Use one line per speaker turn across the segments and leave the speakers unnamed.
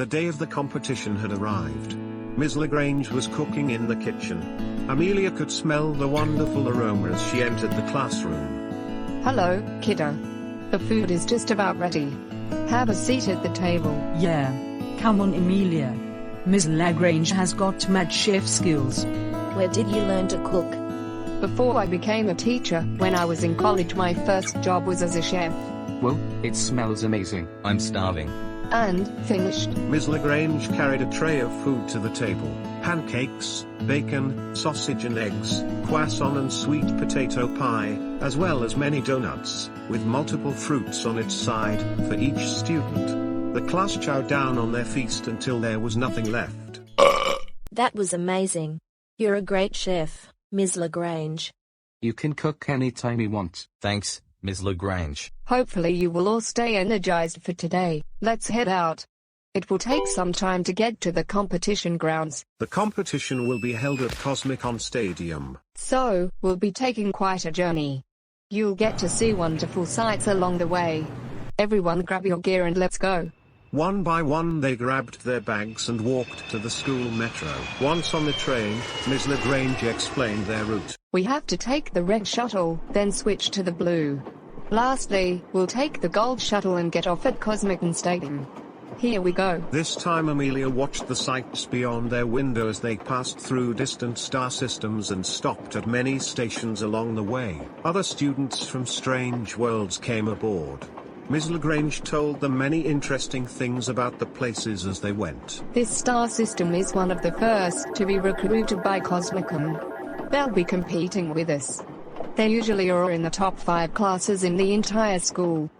The day of the competition had arrived. Miss Lagrange was cooking in the kitchen. Amelia could smell the wonderful aroma as she entered the classroom.
Hello, kiddo. The food is just about ready. Have a seat at the table.
Yeah. Come on, Amelia. Miss Lagrange has got mad chef skills.
Where did you learn to cook?
Before I became a teacher, when I was in college, my first job was as a chef.
Well, it smells amazing. I'm starving.
And finished.
Miss Lagrange carried a tray of food to the table. Pancakes, bacon, sausage and eggs, croissant and sweet potato pie, as well as many donuts, with multiple fruits on its side, for each student. The class chowed down on their feast until there was nothing left.
That was amazing. You're a great chef, Ms. Lagrange.
You can cook anytime you want.
Thanks, Ms. Lagrange.
Hopefully you will all stay energized for today. Let's head out. It will take some time to get to the competition grounds.
The competition will be held at Cosmicon Stadium.
So, we'll be taking quite a journey. You'll get to see wonderful sights along the way. Everyone grab your gear and let's go.
One by one they grabbed their bags and walked to the school metro. Once on the train, Ms. Lagrange explained their route.
We have to take the red shuttle, then switch to the blue. Lastly, we'll take the gold shuttle and get off at Cosmicon Stadium. Here we go.
This time Amelia watched the sights beyond their window as they passed through distant star systems and stopped at many stations along the way. Other students from strange worlds came aboard. Ms. Lagrange told them many interesting things about the places as they went.
This star system is one of the first to be recruited by Cosmicon. They'll be competing with us. They usually are in the top 5 classes in the entire school.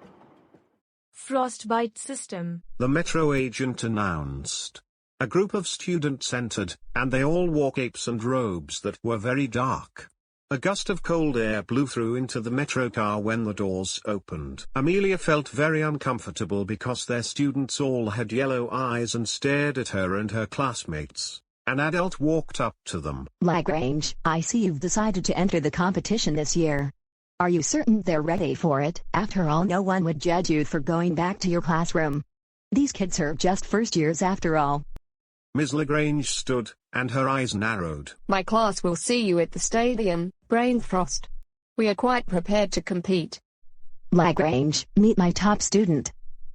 Frostbite system.
The metro agent announced. A group of students entered, and they all wore capes and robes that were very dark. A gust of cold air blew through into the metro car when the doors opened. Amelia felt very uncomfortable because their students all had yellow eyes and stared at her and her classmates. An adult walked up to them.
Lagrange, I see you've decided to enter the competition this year. Are you certain they're ready for it? After all, no one would judge you for going back to your classroom. These kids are just first years after all.
Ms. Lagrange stood, and her eyes narrowed.
My class will see you at the stadium, Brainfrost. We are quite prepared to compete.
Lagrange, meet my top student,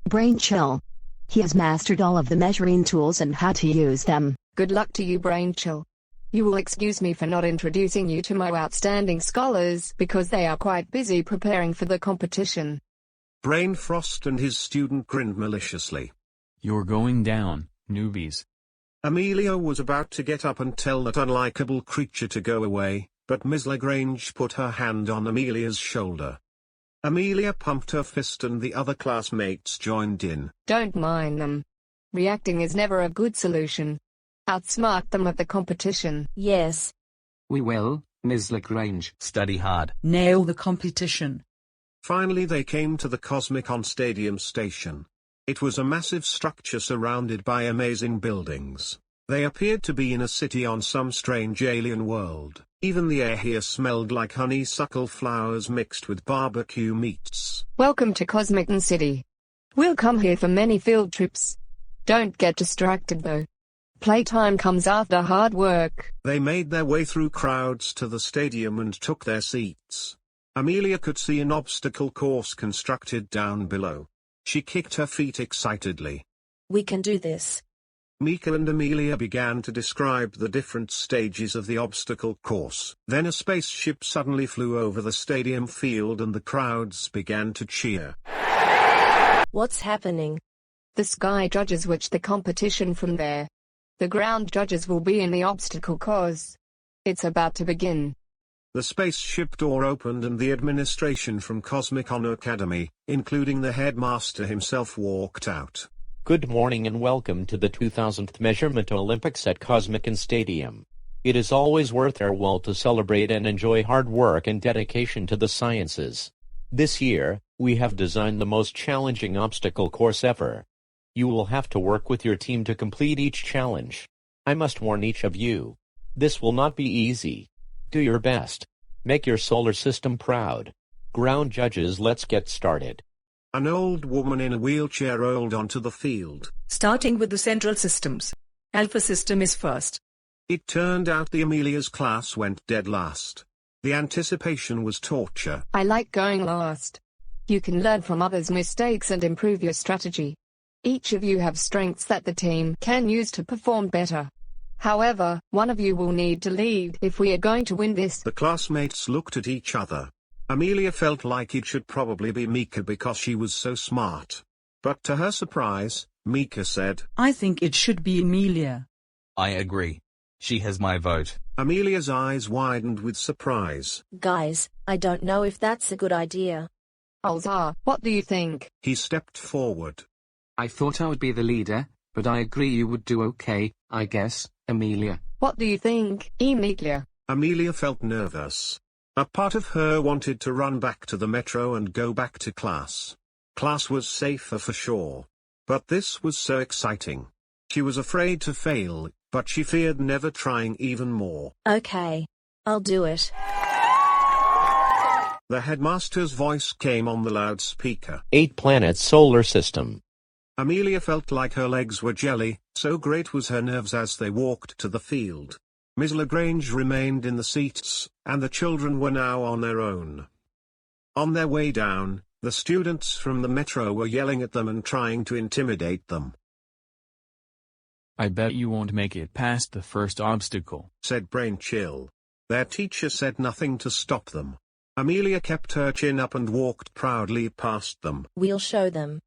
Brainchill. He has mastered all of the measuring tools and how to use them.
Good luck to you, Brainchill. You will excuse me for not introducing you to my outstanding scholars because they are quite busy preparing for the competition.
Brainfrost and his student grinned maliciously.
You're going down, newbies.
Amelia was about to get up and tell that unlikable creature to go away, but Ms. Lagrange put her hand on Amelia's shoulder. Amelia pumped her fist and the other classmates joined in.
Don't mind them. Reacting is never a good solution. Outsmart them at the competition.
Yes.
We will, Ms. Lagrange.
Study hard.
Nail the competition.
Finally they came to the Cosmicon Stadium station. It was a massive structure surrounded by amazing buildings. They appeared to be in a city on some strange alien world. Even the air here smelled like honeysuckle flowers mixed with barbecue meats.
Welcome to Cosmicon City. We'll come here for many field trips. Don't get distracted though. Playtime comes after hard work.
They made their way through crowds to the stadium and took their seats. Amelia could see an obstacle course constructed down below. She kicked her feet excitedly.
We can do this.
Mika and Amelia began to describe the different stages of the obstacle course. Then a spaceship suddenly flew over the stadium field and the crowds began to cheer.
What's happening?
The sky judges watch the competition from there. The ground judges will be in the obstacle course. It's about to begin.
The spaceship door opened and the administration from Cosmicon Academy, including the headmaster himself, walked out.
Good morning and welcome to the 2000th Measurement Olympics at Cosmicon Stadium. It is always worth our while to celebrate and enjoy hard work and dedication to the sciences. This year, we have designed the most challenging obstacle course ever. You will have to work with your team to complete each challenge. I must warn each of you. This will not be easy. Do your best. Make your solar system proud. Ground judges, let's get started.
An old woman in a wheelchair rolled onto the field.
Starting with the central systems. Alpha system is first.
It turned out the Amelia's class went dead last. The anticipation was torture.
I like going last. You can learn from others' mistakes and improve your strategy. Each of you have strengths that the team can use to perform better. However, one of you will need to lead if we are going to win this.
The classmates looked at each other. Amelia felt like it should probably be Mika because she was so smart. But to her surprise, Mika said,
I think it should be Amelia.
I agree. She has my vote.
Amelia's eyes widened with surprise.
Guys, I don't know if that's a good idea.
Alzar, what do you think?
He stepped forward.
I thought I would be the leader, but I agree you would do okay, I guess, Amelia.
What do you think, Emilia?
Amelia felt nervous. A part of her wanted to run back to the metro and go back to class. Class was safer for sure. But this was so exciting. She was afraid to fail, but she feared never trying even more.
Okay. I'll do it.
The headmaster's voice came on the loudspeaker.
8-planet solar system.
Amelia felt like her legs were jelly, so great was her nerves as they walked to the field. Ms. Lagrange remained in the seats, and the children were now on their own. On their way down, the students from the metro were yelling at them and trying to intimidate them.
I bet you won't make it past the first obstacle,
said Brain Chill. Their teacher said nothing to stop them. Amelia kept her chin up and walked proudly past them.
We'll show them.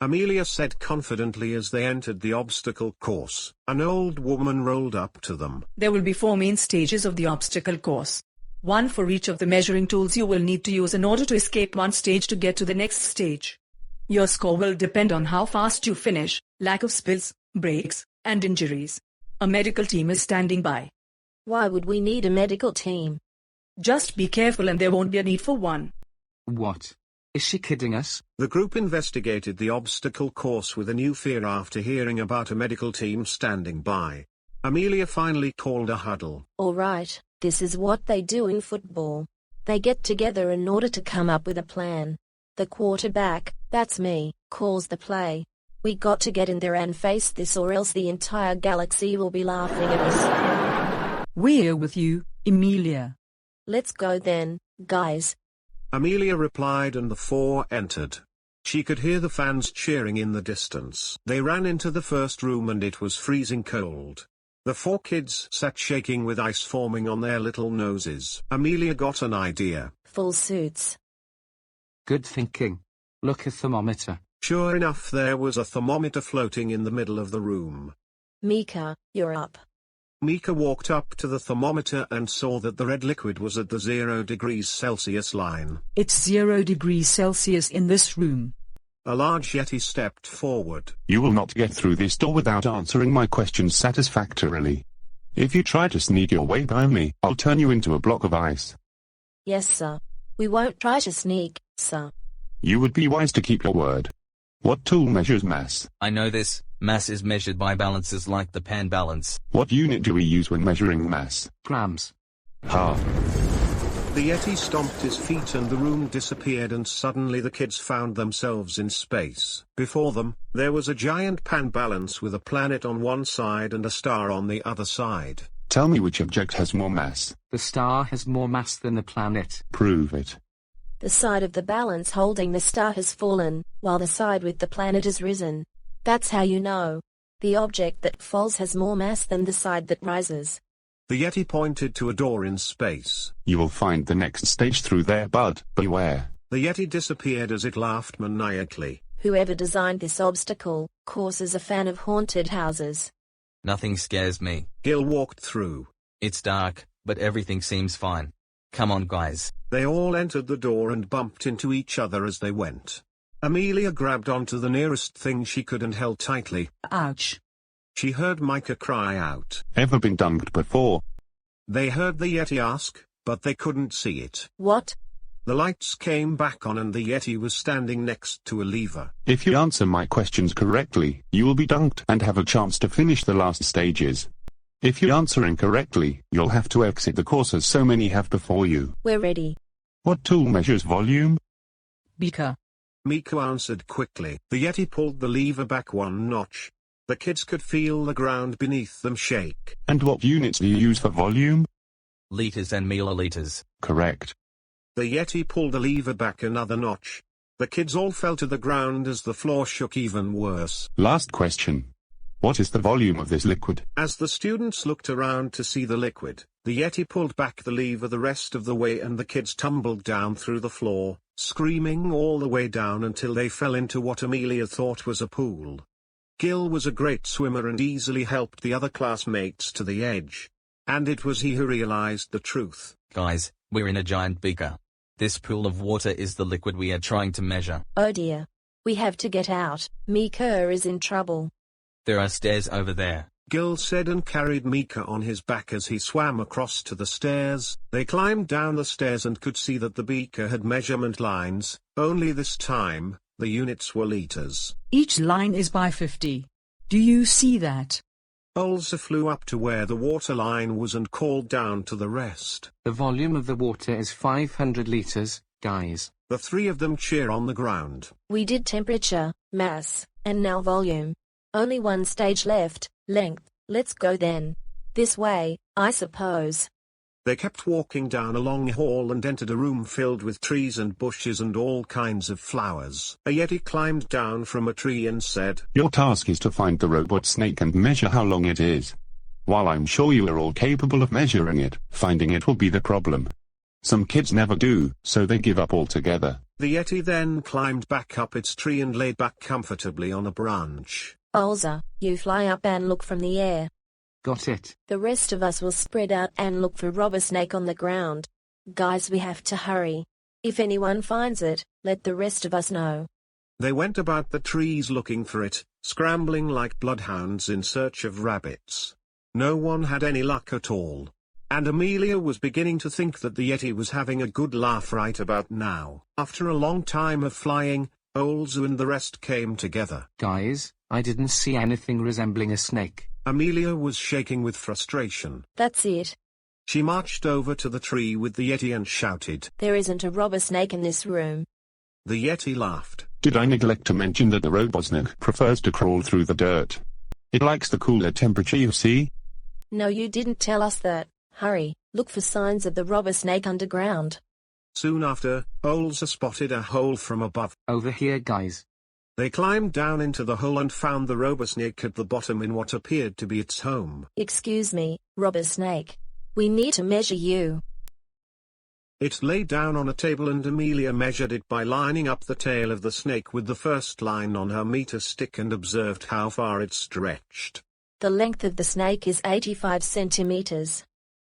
Amelia said confidently as they entered the obstacle course. An old woman rolled up to them.
There will be 4 main stages of the obstacle course. One for each of the measuring tools you will need to use in order to escape one stage to get to the next stage. Your score will depend on how fast you finish, lack of spills, breaks, and injuries. A medical team is standing by.
Why would we need a medical team?
Just be careful and there won't be a need for one.
What? Is she kidding us?
The group investigated the obstacle course with a new fear after hearing about a medical team standing by. Amelia finally called a huddle.
All right, this is what they do in football. They get together in order to come up with a plan. The quarterback, that's me, calls the play. We got to get in there and face this or else the entire galaxy will be laughing at us.
We're with you, Emilia.
Let's go then, guys.
Amelia replied and the 4 entered. She could hear the fans cheering in the distance. They ran into the first room and it was freezing cold. The 4 kids sat shaking with ice forming on their little noses. Amelia got an idea.
Full suits.
Good thinking. Look, a thermometer.
Sure enough, there was a thermometer floating in the middle of the room.
Mika, you're up.
Mika walked up to the thermometer and saw that the red liquid was at the 0 degrees Celsius line.
It's 0 degrees Celsius in this room.
A large Yeti stepped forward.
You will not get through this door without answering my questions satisfactorily. If you try to sneak your way by me, I'll turn you into a block of ice.
Yes, sir. We won't try to sneak, sir.
You would be wise to keep your word. What tool measures mass?
I know this. Mass is measured by balances like the pan balance.
What unit do we use when measuring mass?
Grams.
Ha.
The Yeti stomped his feet and the room disappeared and suddenly the kids found themselves in space. Before them, there was a giant pan balance with a planet on one side and a star on the other side.
Tell me which object has more mass.
The star has more mass than the planet.
Prove it.
The side of the balance holding the star has fallen, while the side with the planet has risen. That's how you know. The object that falls has more mass than the side that rises.
The Yeti pointed to a door in space.
You will find the next stage through there, bud. Beware.
The Yeti disappeared as it laughed maniacally.
Whoever designed this obstacle course is a fan of haunted houses.
Nothing scares me.
Gil walked through.
It's dark, but everything seems fine. Come on, guys.
They all entered the door and bumped into each other as they went. Amelia grabbed onto the nearest thing she could and held tightly.
Ouch.
She heard Micah cry out.
Ever been dunked before?
They heard the Yeti ask, but they couldn't see it.
What?
The lights came back on and the Yeti was standing next to a lever.
If you answer my questions correctly, you will be dunked and have a chance to finish the last stages. If you answer incorrectly, you'll have to exit the course as so many have before you.
We're ready.
What tool measures volume?
Beaker.
Miku answered quickly. The Yeti pulled the lever back one notch. The kids could feel the ground beneath them shake.
And what units do you use for volume?
Liters and milliliters.
Correct.
The Yeti pulled the lever back another notch. The kids all fell to the ground as the floor shook even worse.
Last question. What is the volume of this liquid?
As the students looked around to see the liquid, the Yeti pulled back the lever the rest of the way and the kids tumbled down through the floor, screaming all the way down until they fell into what Amelia thought was a pool. Gil was a great swimmer and easily helped the other classmates to the edge. And it was he who realized the truth.
Guys, we're in a giant beaker. This pool of water is the liquid we are trying to measure.
Oh dear. We have to get out. Mika is in trouble.
There are stairs over there.
Gil said and carried Mika on his back as he swam across to the stairs. They climbed down the stairs and could see that the beaker had measurement lines, only this time, the units were liters.
Each line is by 50. Do you see that?
Olza flew up to where the water line was and called down to the rest.
The volume of the water is 500 liters, guys.
The three of them cheer on the ground.
We did temperature, mass, and now volume. Only one stage left, length. Let's go then. This way, I suppose.
They kept walking down a long hall and entered a room filled with trees and bushes and all kinds of flowers. A Yeti climbed down from a tree and said,
Your task is to find the robot snake and measure how long it is. While I'm sure you are all capable of measuring it, finding it will be the problem. Some kids never do, so they give up altogether.
The Yeti then climbed back up its tree and lay back comfortably on a branch.
Olza, you fly up and look from the air.
Got it.
The rest of us will spread out and look for robber snake on the ground. Guys, we have to hurry. If anyone finds it, let the rest of us know.
They went about the trees looking for it, scrambling like bloodhounds in search of rabbits. No one had any luck at all. And Amelia was beginning to think that the Yeti was having a good laugh right about now. After a long time of flying, Olzu and the rest came together.
Guys, I didn't see anything resembling a snake.
Amelia was shaking with frustration.
That's it.
She marched over to the tree with the Yeti and shouted,
There isn't a robber snake in this room.
The Yeti laughed.
Did I neglect to mention that the robot snake prefers to crawl through the dirt? It likes the cooler temperature, you see?
No, you didn't tell us that. Hurry, look for signs of the robber snake underground.
Soon after, Olza spotted a hole from above.
Over here, guys.
They climbed down into the hole and found the robber snake at the bottom in what appeared to be its home.
Excuse me, robber snake. We need to measure you.
It lay down on a table and Amelia measured it by lining up the tail of the snake with the first line on her meter stick and observed how far it stretched.
The length of the snake is 85 centimeters.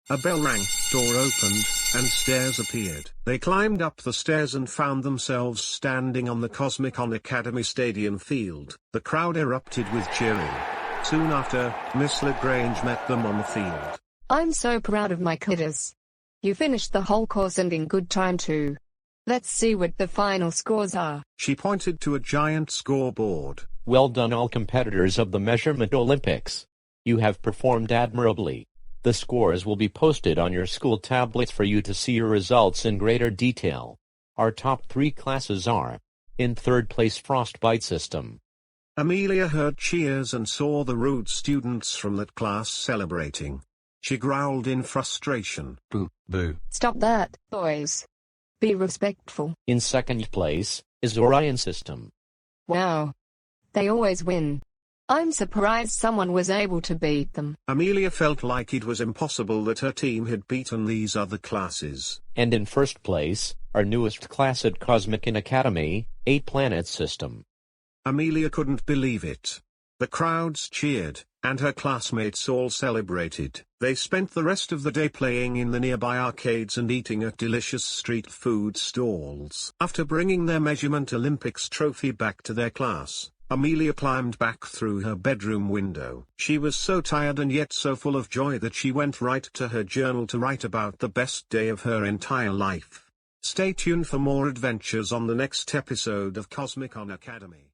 A bell rang, door opened, and stairs appeared. They climbed up the stairs and found themselves standing on the Cosmicon Academy stadium field. The crowd erupted with cheering. Soon after, Miss Lagrange met them on the field.
I'm so proud of my kiddos. You finished the whole course and in good time too. Let's see what the final scores are.
She pointed to a giant scoreboard.
Well done all competitors of the Measurement Olympics. You have performed admirably. The scores will be posted on your school tablets for you to see your results in greater detail. Our top 3 classes are: in third place, Frostbite System.
Amelia heard cheers and saw the rude students from that class celebrating. She growled in frustration.
Boo.
Boo.
Stop that, boys. Be respectful.
In second place is Orion System.
Wow. They always win. I'm surprised someone was able to beat them.
Amelia felt like it was impossible that her team had beaten these other classes.
And in first place, our newest class at Cosmicon Academy, 8 Planet System.
Amelia couldn't believe it. The crowds cheered, and her classmates all celebrated. They spent the rest of the day playing in the nearby arcades and eating at delicious street food stalls. After bringing their Measurement Olympics trophy back to their class, Amelia climbed back through her bedroom window. She was so tired and yet so full of joy that she went right to her journal to write about the best day of her entire life. Stay tuned for more adventures on the next episode of Cosmicon Academy.